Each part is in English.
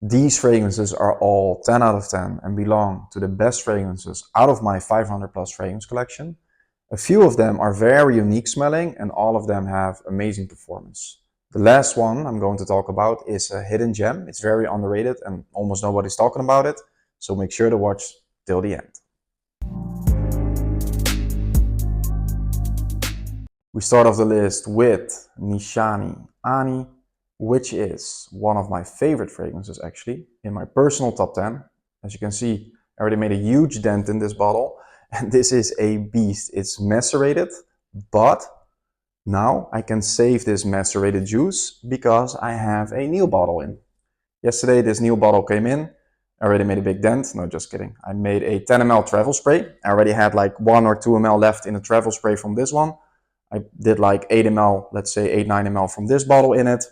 These fragrances are all 10 out of 10 and belong to the best fragrances out of my 500 plus fragrance collection. A few of them are very unique smelling and all of them have amazing performance. The last one I'm going to talk about is a hidden gem. It's very underrated and almost nobody's talking about it, so make sure to watch till the end. We start off the list with Nishane Ani, which is one of my favorite fragrances actually, in my personal top 10. As you can see, I already made a huge dent in this bottle, and this is a beast. It's macerated, but now I can save this macerated juice because I have a new bottle in. Yesterday this new bottle came in, I already made a big dent. No, just kidding. I made a 10 ml travel spray. I already had like 1 or 2 ml left in the travel spray from this one. I did like 8 ml, let's say 8-9 ml from this bottle in it.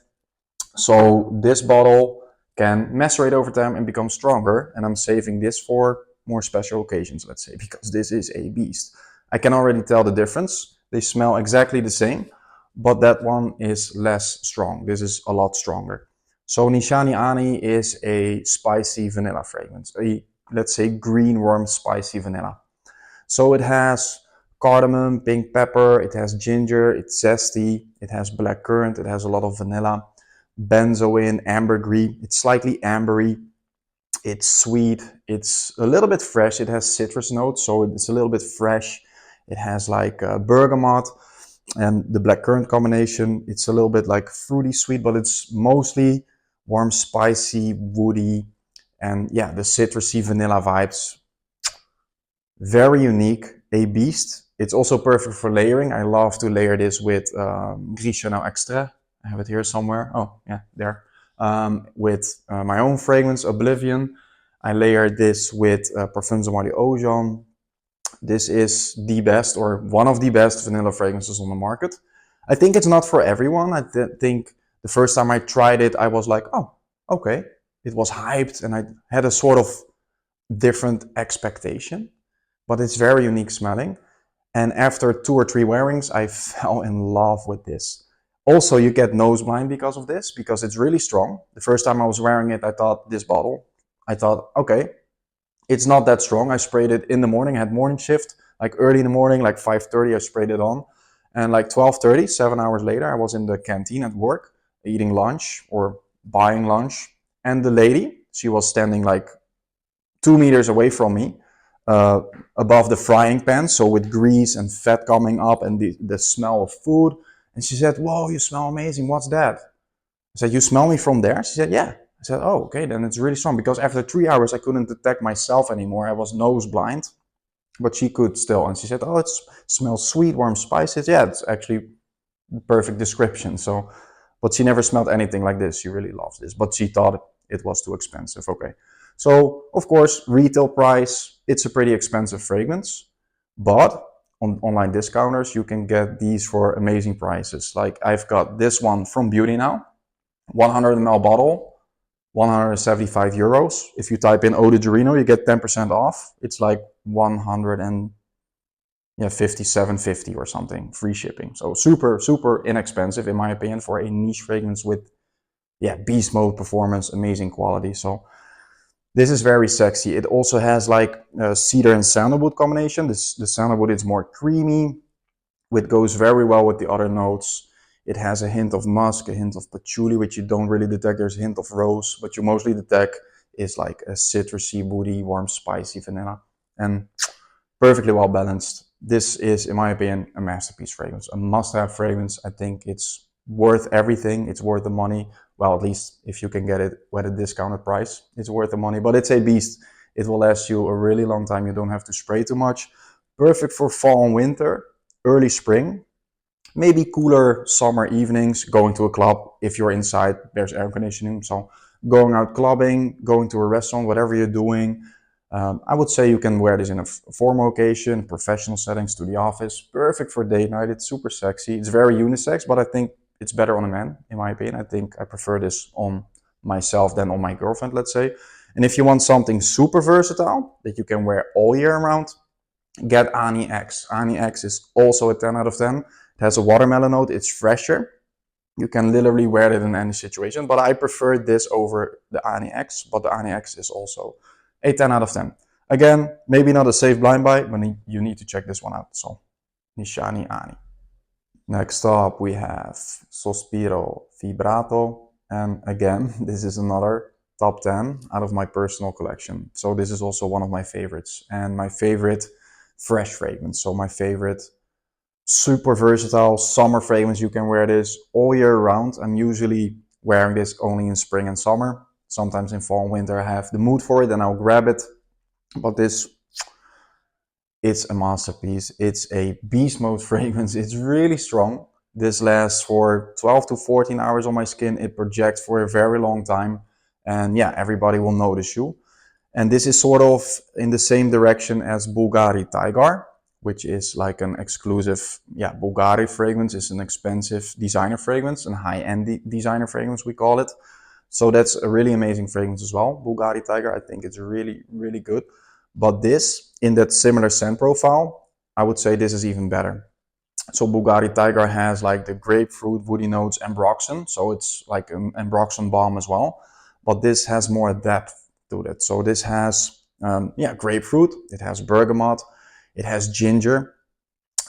So this bottle can macerate over time and become stronger, and I'm saving this for more special occasions, let's say, because this is a beast. I can already tell the difference. They smell exactly the same, but that one is less strong. This is a lot stronger. So Nishane Ani is a spicy vanilla fragrance, let's say green warm spicy vanilla. So it has cardamom, pink pepper, it has ginger, it's zesty, it has blackcurrant, it has a lot of vanilla, benzoin, ambergris, it's slightly ambery, it's sweet, it's a little bit fresh, it has citrus notes, so it's a little bit fresh. It has like bergamot and the blackcurrant combination. It's a little bit like fruity sweet, but it's mostly warm, spicy, woody, and yeah, the citrusy vanilla vibes. Very unique, a beast. It's also perfect for layering. I love to layer this with Gris Chanel Extra. I have it here somewhere. Oh, yeah, there. With my own fragrance, Oblivion. I layered this with Parfums de Ojan. This is the best, or one of the best vanilla fragrances on the market. I think it's not for everyone. I think the first time I tried it, I was like, oh, okay. It was hyped and I had a sort of different expectation, but it's very unique smelling. And after 2 or 3 wearings, I fell in love with this. Also, you get nose blind because of this, because it's really strong. The first time I was wearing it, I thought this bottle, I thought, okay, it's not that strong. I sprayed it in the morning, I had morning shift, like early in the morning, like 5:30, I sprayed it on. And like 12:30, 7 hours later, I was in the canteen at work, eating lunch or buying lunch. And the lady, she was standing like 2 meters away from me, above the frying pan, so with grease and fat coming up and the smell of food. And she said, whoa, you smell amazing, what's that? I said, you smell me from there? She said, yeah. I said, oh, okay, then it's really strong, because after 3 hours I couldn't detect myself anymore. I was nose blind, but she could still. And she said, oh, it smells sweet, warm, spicy. Yeah, it's actually the perfect description. So, but she never smelled anything like this. She really loves this, but she thought it was too expensive. Okay. So, of course, retail price, it's a pretty expensive fragrance, but on online discounters, you can get these for amazing prices. Like I've got this one from Beauty Now, 100 ml bottle, 175 euros. If you type in Eau de Gerino, you get 10% off. It's like 157.50 or something, free shipping. So super, super inexpensive in my opinion for a niche fragrance with beast mode performance, amazing quality. So this is very sexy. It also has like cedar and sandalwood combination. The sandalwood is more creamy, which goes very well with the other notes. It has a hint of musk, a hint of patchouli, which you don't really detect. There's a hint of rose, but you mostly detect is like a citrusy, woody, warm, spicy vanilla. And perfectly well balanced. This is, in my opinion, a masterpiece fragrance, a must-have fragrance. I think it's worth everything. It's worth the money. Well, at least if you can get it at a discounted price, it's worth the money. But it's a beast. It will last you a really long time. You don't have to spray too much. Perfect for fall and winter, early spring. Maybe cooler summer evenings, going to a club. If you're inside, there's air conditioning. So going out clubbing, going to a restaurant, whatever you're doing, I would say you can wear this in a formal occasion, professional settings, to the office. Perfect for date night. It's super sexy. It's very unisex, but I think it's better on a man, in my opinion. I think I prefer this on myself than on my girlfriend, let's say. And if you want something super versatile that you can wear all year round, get Ani X. Ani X is also a 10 out of 10. It has a watermelon note. It's fresher. You can literally wear it in any situation, but I prefer this over the Ani X, but the Ani X is also a 10 out of 10. Again, maybe not a safe blind buy, but you need to check this one out. So, Nishane Ani. Next up, we have Sospiro Vibrato. And again, this is another top 10 out of my personal collection. So this is also one of my favorites and my favorite fresh fragrance. So my favorite super versatile summer fragrance. You can wear this all year round. I'm usually wearing this only in spring and summer. Sometimes in fall and winter I have the mood for it and I'll grab it. But this, it's a masterpiece. It's a beast mode fragrance. It's really strong. This lasts for 12 to 14 hours on my skin. It projects for a very long time. And yeah, everybody will notice you. And this is sort of in the same direction as Bulgari Tiger, which is like an exclusive, Bulgari fragrance. It's an expensive designer fragrance, and high-end designer fragrance, we call it. So that's a really amazing fragrance as well. Bulgari Tiger, I think it's really, really good. But this, in that similar scent profile, I would say this is even better. So Bulgari Tiger has like the grapefruit, woody notes, ambroxan. So it's like an ambroxan balm as well. But this has more depth to it. So this has, grapefruit. It has bergamot. It has ginger.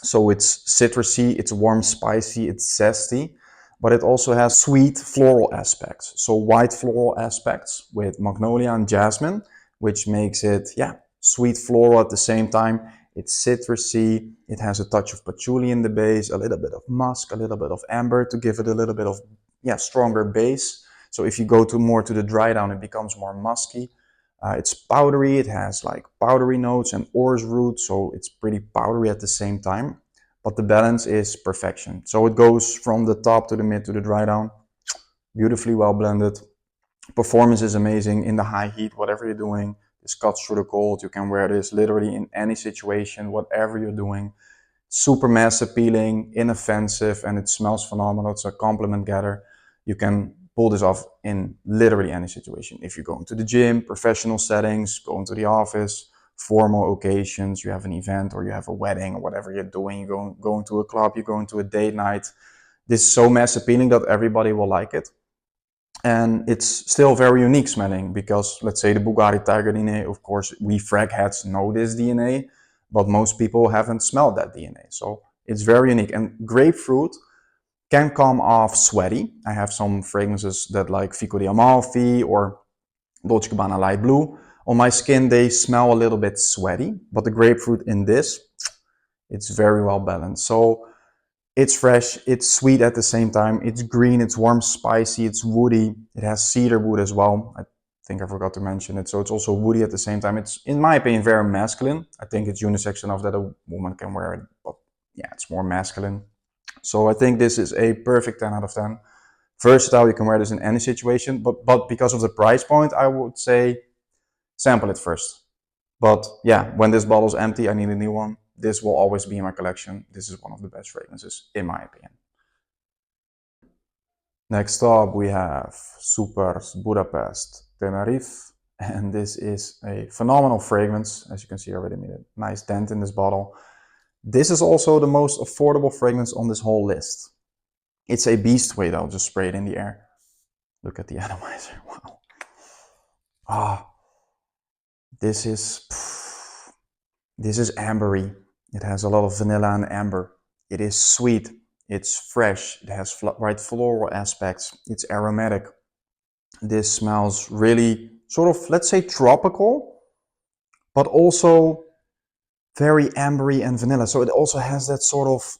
So it's citrusy, it's warm, spicy, it's zesty. But it also has sweet floral aspects. So white floral aspects with magnolia and jasmine, which makes it, sweet floral at the same time. It's citrusy. It has a touch of patchouli in the base, a little bit of musk, a little bit of amber to give it a little bit of, stronger base. So if you go more to the dry down, it becomes more musky. It's powdery. It has like powdery notes and orris root. So it's pretty powdery at the same time. But the balance is perfection. So it goes from the top to the mid to the dry down. Beautifully well blended. Performance is amazing in the high heat, whatever you're doing. This cuts through the cold. You can wear this literally in any situation, whatever you're doing. Super mass appealing, inoffensive, and it smells phenomenal. It's a compliment getter. You can pull this off in literally any situation. If you're going to the gym, professional settings, going to the office, formal occasions, you have an event or you have a wedding or whatever you're doing, you're going to a club, you're going to a date night. This is so mass appealing that everybody will like it. And it's still very unique smelling because, let's say, the Bulgari Tiger DNA, of course, we frag heads know this DNA, but most people haven't smelled that DNA. So it's very unique. And grapefruit can come off sweaty. I have some fragrances that like Fico di Amalfi or Dolce & Gabbana Light Blue. On my skin, they smell a little bit sweaty, but the grapefruit in this, it's very well balanced. So it's fresh, it's sweet at the same time, it's green, it's warm, spicy, it's woody. It has cedar wood as well. I think I forgot to mention it. So it's also woody at the same time. It's, in my opinion, very masculine. I think it's unisex enough that a woman can wear it, but yeah, it's more masculine. So I think this is a perfect 10 out of 10. Versatile, you can wear this in any situation, but because of the price point, I would say sample it first. But yeah, when this bottle's empty, I need a new one. This will always be in my collection. This is one of the best fragrances, in my opinion. Next up, we have Superz Budapest Tenerife. And this is a phenomenal fragrance. As you can see, I already made a nice dent in this bottle. This is also the most affordable fragrance on this whole list. It's a beast weight. I'll just spray it in the air. Look at the atomizer. Wow. This is ambery. It has a lot of vanilla and amber. It is sweet. It's fresh. It has right floral aspects. It's aromatic. This smells really sort of, let's say, tropical, but also very ambery and vanilla. So it also has that sort of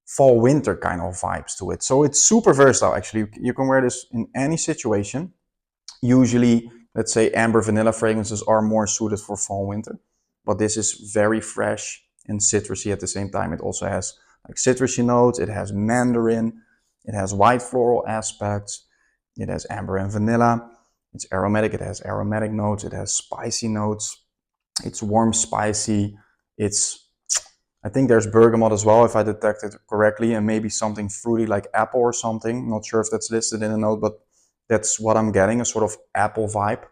fall winter kind of vibes to it. So it's super versatile actually. You can wear this in any situation. Usually, let's say, amber vanilla fragrances are more suited for fall winter, but this is very fresh and citrusy at the same time. It also has like citrusy notes. It has mandarin. It has white floral aspects. It has amber and vanilla. It's aromatic. It has aromatic notes. It has spicy notes. It's warm, spicy. I think there's bergamot as well, if I detected correctly, and maybe something fruity like apple or something. Not sure if that's listed in the note, but that's what I'm getting, a sort of apple vibe.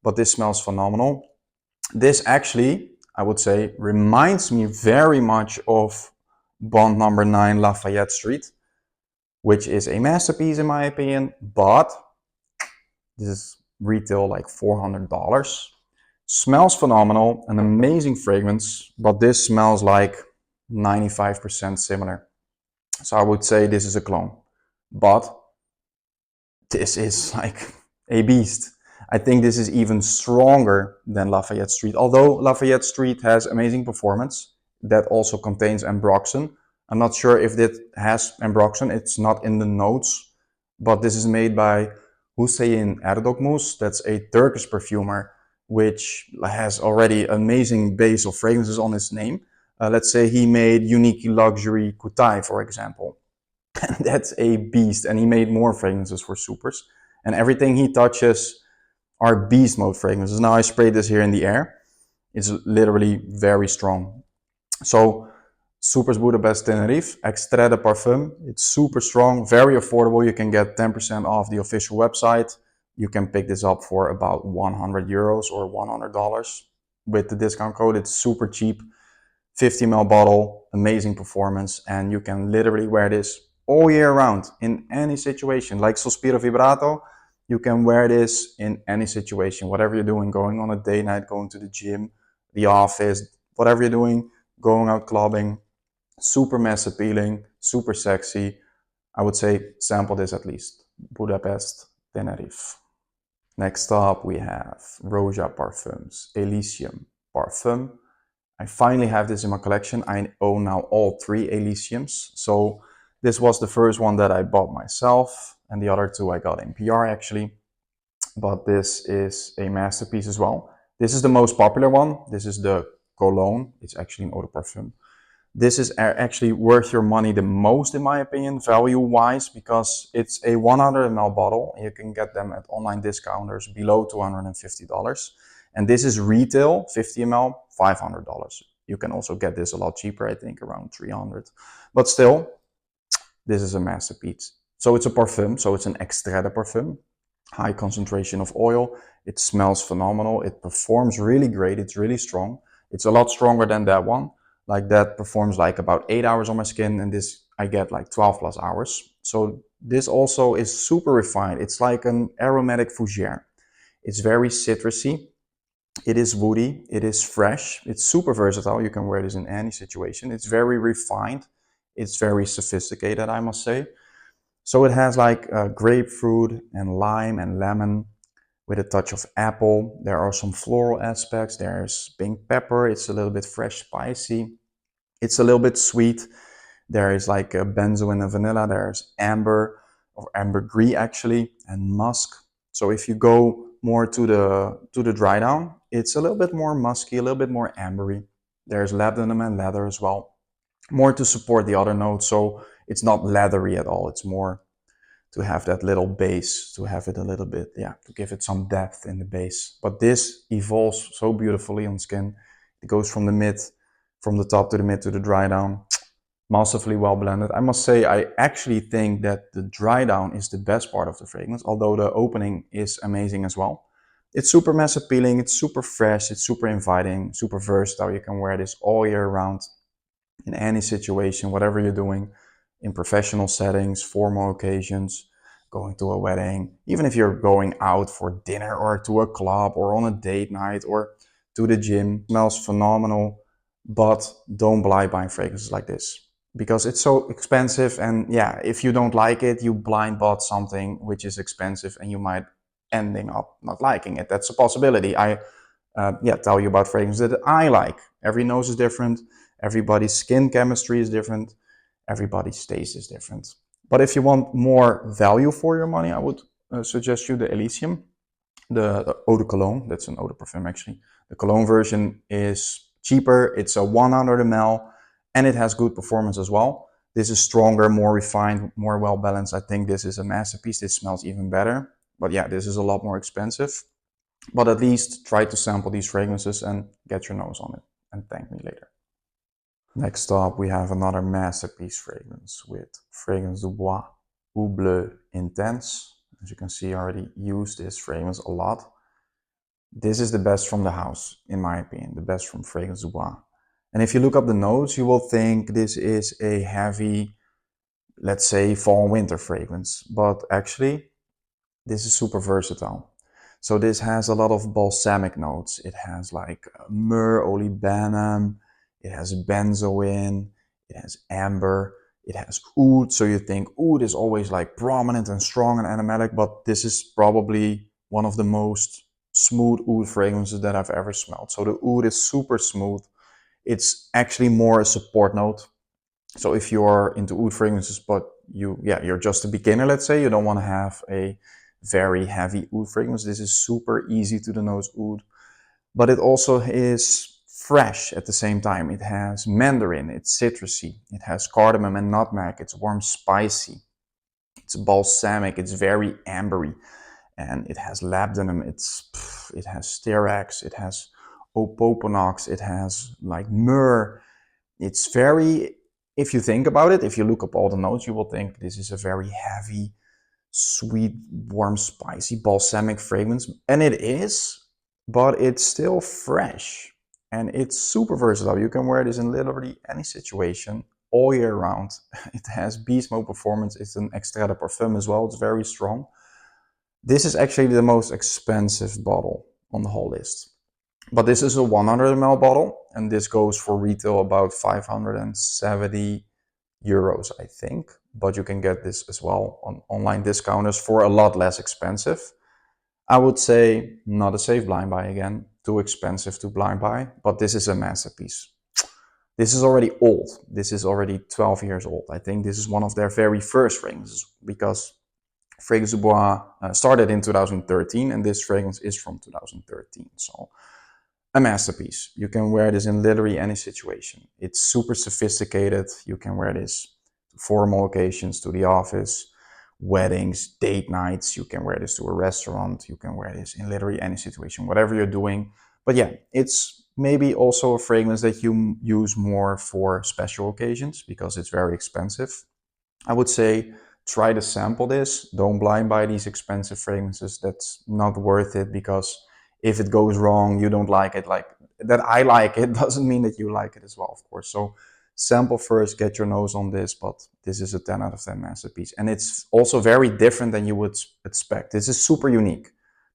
But this smells phenomenal. This actually, I would say, reminds me very much of Bond Number 9 Lafayette Street. which is a masterpiece in my opinion, but this is retail like $400. Smells phenomenal, an amazing fragrance, but this smells like 95% similar. So I would say this is a clone, but this is like a beast. I think this is even stronger than Lafayette Street. Although Lafayette Street has amazing performance, that also contains ambroxan. I'm not sure if it has ambroxan, it's not in the notes, but this is made by Hüseyin Erdogmus. That's a Turkish perfumer, which has already amazing base of fragrances on his name. Let's say he made Unique Luxury Kutai, for example. That's a beast, and he made more fragrances for Superz, and everything he touches are beast mode fragrances. Now I sprayed this here in the air. It's literally very strong. So Superz Budapest Tenerife Extrait de Parfum. It's super strong, very affordable. You can get 10% off the official website. You can pick this up for about 100 euros or $100 with the discount code. It's super cheap. 50 ml bottle, amazing performance, and you can literally wear this all year round in any situation. Like Sospiro Vibrato, you can wear this in any situation, whatever you're doing, going on a date night, going to the gym, the office, whatever you're doing, going out clubbing. Super mass appealing, super sexy. I would say sample this at least. Budapest, Tenerife. Next up we have Roja Parfums, Elysium Parfum. I finally have this in my collection. I own now all 3 Elysiums. So this was the first one that I bought myself, and the other 2 I got in PR actually. But this is a masterpiece as well. This is the most popular one. This is the cologne. It's actually an eau de parfum. This is actually worth your money the most in my opinion, value-wise, because it's a 100 ml bottle. You can get them at online discounters below $250. And this is retail, 50 ml, $500. You can also get this a lot cheaper, I think around 300. But still, this is a masterpiece. So it's a parfum, so it's an extrait de parfum. High concentration of oil. It smells phenomenal. It performs really great. It's really strong. It's a lot stronger than that one. Like that performs like about 8 hours on my skin, and this I get like 12 plus hours. So this also is super refined. It's like an aromatic fougere. It's very citrusy. It is woody. It is fresh. It's super versatile. You can wear this in any situation. It's very refined. It's very sophisticated, I must say. So it has like grapefruit and lime and lemon with a touch of apple. There are some floral aspects. There's pink pepper. It's a little bit fresh, spicy. It's a little bit sweet. There is like a benzoin and vanilla. There's amber or ambergris actually, and musk. So if you go more to the dry down, it's a little bit more musky, a little bit more ambery. There's labdanum and leather as well, more to support the other notes. So it's not leathery at all. It's more to have that little base, to have it a little bit, yeah, to give it some depth in the base. But this evolves so beautifully on skin. It goes from the top to the mid to the dry down. Massively well blended. I must say, I actually think that the dry down is the best part of the fragrance, although the opening is amazing as well. It's super mass appealing, it's super fresh, it's super inviting, super versatile. You can wear this all year round in any situation, whatever you're doing, in professional settings, formal occasions, going to a wedding, even if you're going out for dinner or to a club or on a date night or to the gym. It smells phenomenal, but don't blind buy fragrances like this because it's so expensive. And yeah, if you don't like it, you blind bought something which is expensive and you might ending up not liking it. That's a possibility. I tell you about fragrances that I like. Every nose is different. Everybody's skin chemistry is different. Everybody's taste is different. But if you want more value for your money, I would suggest you the Elysium, the eau de cologne. That's an eau de parfum actually. The cologne version is cheaper. It's a 100 ml and it has good performance as well. This is stronger, more refined, more well balanced. I think this is a masterpiece. This smells even better. But yeah, this is a lot more expensive. But at least try to sample these fragrances and get your nose on it and thank me later. Next up, we have another masterpiece fragrance with Fragrance du Bois Bleu Intense. As you can see, I already used this fragrance a lot. This is the best from the house, in my opinion, the best from Fragrance du Bois. And if you look up the notes, you will think this is a heavy, let's say fall and winter fragrance, but actually this is super versatile. So this has a lot of balsamic notes. It has like myrrh, olibanum, it has benzoin, it has amber, it has oud. So you think oud is always like prominent and strong and animatic, but this is probably one of the most smooth oud fragrances that I've ever smelled. So the oud is super smooth. It's actually more a support note. So if you're into oud fragrances, but you're just a beginner, let's say, you don't want to have a very heavy oud fragrance. This is super easy to the nose oud, but it also is fresh at the same time. It has mandarin, it's citrusy, it has cardamom and nutmeg, it's warm spicy, it's balsamic, it's very ambery, and it has labdanum, it has styrax, it has opoponax, it has like myrrh. It's very, if you think about it, if you look up all the notes, you will think this is a very heavy, sweet, warm, spicy, balsamic fragrance. And it is, but it's still fresh. And it's super versatile. You can wear this in literally any situation all year round. It has beast mode performance. It's an extrait de parfum as well. It's very strong. This is actually the most expensive bottle on the whole list. But this is a 100 ml bottle, and this goes for retail about 570 euros, I think. But you can get this as well on online discounters for a lot less expensive. I would say not a safe blind buy again, too expensive to blind buy, but this is a masterpiece. This is already old. This is already 12 years old. I think this is one of their very first fragrances because Fragrance du Bois started in 2013 and this fragrance is from 2013. So a masterpiece. You can wear this in literally any situation. It's super sophisticated. You can wear this to formal occasions, to the office, weddings, date nights. You can wear this to a restaurant. You can wear this in literally any situation, whatever you're doing. But yeah, it's maybe also a fragrance that you use more for special occasions because it's very expensive. I would say try to sample this. Don't blind buy these expensive fragrances. That's not worth it because if it goes wrong, you don't like it. Like that I like it doesn't mean that you like it as well, of course. So sample first, get your nose on this, but this is a 10 out of 10 masterpiece. And it's also very different than you would expect. This is super unique.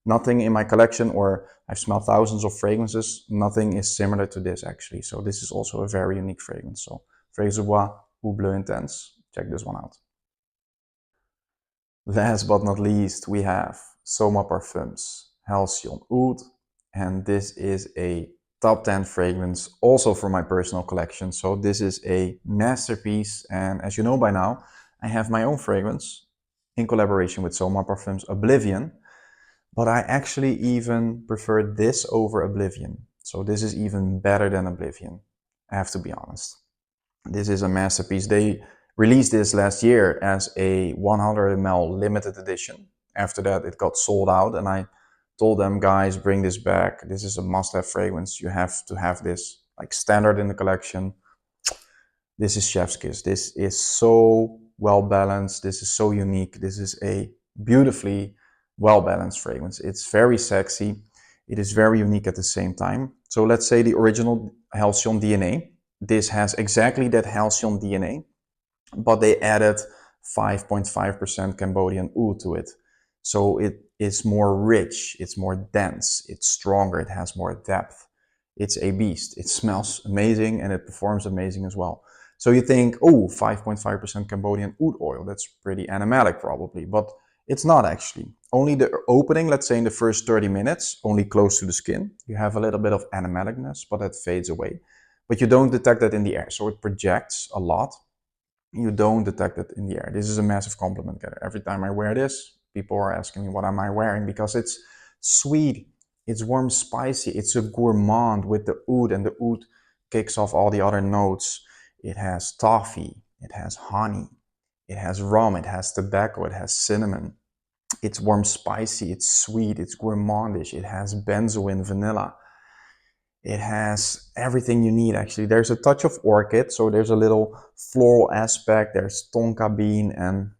Nothing in my collection, or I've smelled thousands of fragrances, nothing is similar to this actually. So this is also a very unique fragrance. So Fragrance du Bois Bleu Intense. Check this one out. Last but not least, we have Soma Parfums Halcyon Oud, and this is a top 10 fragrance also for my personal collection. So this is a masterpiece, and as you know by now, I have my own fragrance in collaboration with Soma Parfums Oblivion, but I actually even prefer this over Oblivion. So this is even better than Oblivion, I have to be honest. This is a masterpiece. They released this last year as a 100 ml limited edition. After that, it got sold out, and I told them, guys, bring this back. This is a must-have fragrance. You have to have this like standard in the collection. This is chef's kiss. This is so well balanced. This is so unique. This is a beautifully well balanced fragrance. It's very sexy. It is very unique at the same time. So let's say the original Halcyon DNA. This has exactly that Halcyon DNA, but they added 5.5% Cambodian oud to it. So it is more rich, it's more dense, it's stronger, it has more depth. It's a beast. It smells amazing and it performs amazing as well. So you think, oh, 5.5% Cambodian oud oil, that's pretty animatic probably, but it's not actually. Only the opening, let's say in the first 30 minutes, only close to the skin, you have a little bit of animaticness, but that fades away. But you don't detect that in the air, so it projects a lot. You don't detect it in the air. This is a massive compliment. Every time I wear this, people are asking me what am I wearing, because it's sweet, it's warm, spicy, it's a gourmand with the oud, and the oud kicks off all the other notes. It has toffee, it has honey, it has rum, it has tobacco, it has cinnamon. It's warm, spicy, it's sweet, it's gourmandish, it has benzoin, vanilla. It has everything you need actually. There's a touch of orchid, so there's a little floral aspect. There's tonka bean and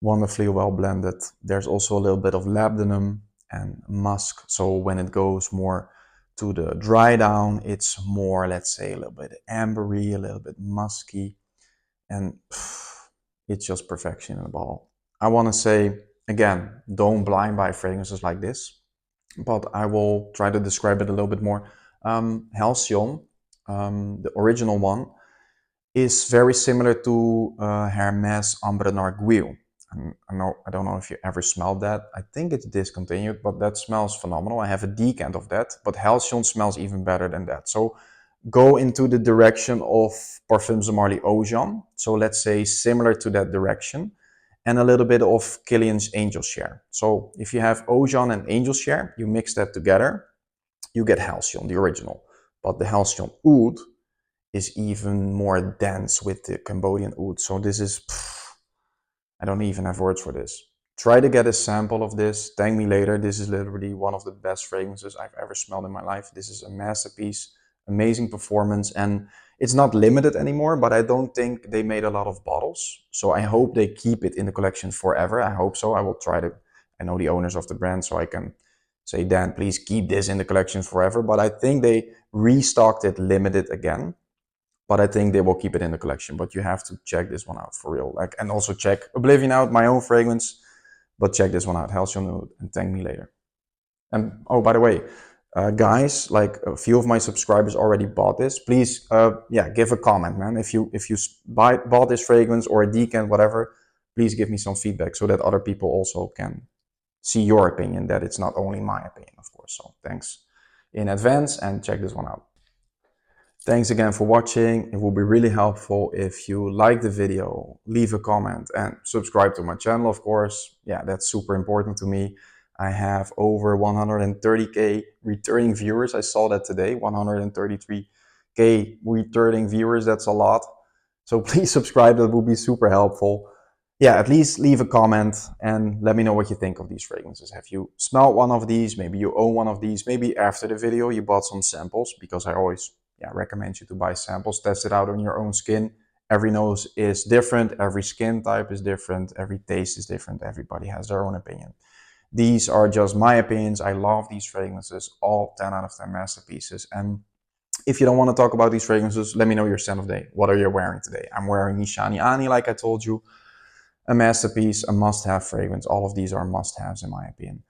wonderfully well blended. There's also a little bit of labdanum and musk. So when it goes more to the dry down, it's more, let's say, a little bit ambery, a little bit musky. And it's just perfection in a bottle. I want to say, again, don't blind buy fragrances like this, but I will try to describe it a little bit more. Halcyon, the original one, is very similar to Hermes Ambre Narguil. I don't know if you ever smelled that. I think it's discontinued, but that smells phenomenal. I have a decant of that, but Halcyon smells even better than that. So go into the direction of Parfums de Marly Ojan. So let's say similar to that direction, and a little bit of Killian's Angel Share. So if you have Ojan and Angel Share, you mix that together, you get Halcyon, the original. But the Halcyon Oud is even more dense with the Cambodian oud. So this is, I don't even have words for this. Try to get a sample of this. Thank me later. This is literally one of the best fragrances I've ever smelled in my life. This is a masterpiece, amazing performance, and it's not limited anymore, but I don't think they made a lot of bottles. So I hope they keep it in the collection forever. I hope so. I will try to, I know the owners of the brand, so I can say, Dan, please keep this in the collection forever. But I think they restocked it limited again. But I think they will keep it in the collection. But you have to check this one out for real. Like, and also check Oblivion out, my own fragrance. But check this one out, Halcyon, and thank me later. And oh, by the way, guys, like a few of my subscribers already bought this. Please, yeah, give a comment, man. If you bought this fragrance or a decant, whatever, please give me some feedback so that other people also can see your opinion. That it's not only my opinion, of course. So thanks in advance, and check this one out. Thanks again for watching. It will be really helpful if you like the video, leave a comment, and subscribe to my channel, of course. Yeah, that's super important to me. I have over 130k returning viewers. I saw that today, 133k returning viewers. That's a lot. So please subscribe. That will be super helpful. Yeah, at least leave a comment and let me know what you think of these fragrances. Have you smelled one of these? Maybe you own one of these. Maybe after the video you bought some samples, because I always recommend you to buy samples, test it out on your own skin. Every nose is different, every skin type is different, every taste is different, everybody has their own opinion. These are just my opinions. I love these fragrances, all 10 out of 10 masterpieces. And if you don't want to talk about these fragrances, let me know your scent of the day. What are you wearing today? I'm wearing Nishane Ani, like I told you. A masterpiece, a must-have fragrance. All of these are must-haves in my opinion.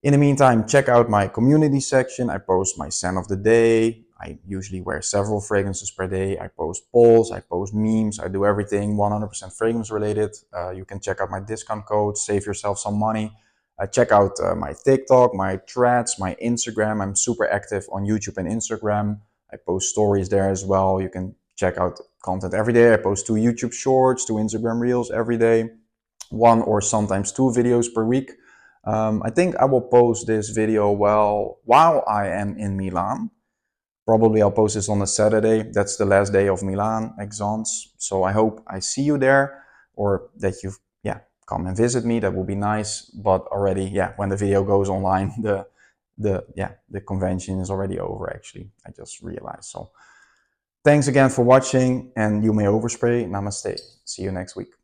In the meantime, check out my community section. I post my scent of the day. I usually wear several fragrances per day. I post polls, I post memes, I do everything 100% fragrance related. You can check out my discount code, save yourself some money. Check out my TikTok, my threads, my Instagram. I'm super active on YouTube and Instagram. I post stories there as well. You can check out content every day. I post 2 YouTube shorts, 2 Instagram reels every day, 1 or sometimes 2 videos per week. I think I will post this video while I am in Milan. Probably I'll post this on a Saturday. That's the last day of Milan, Exons. So I hope I see you there, or that you come and visit me. That would be nice. But already, when the video goes online, the convention is already over actually. I just realized. So thanks again for watching, and you may overspray. Namaste. See you next week.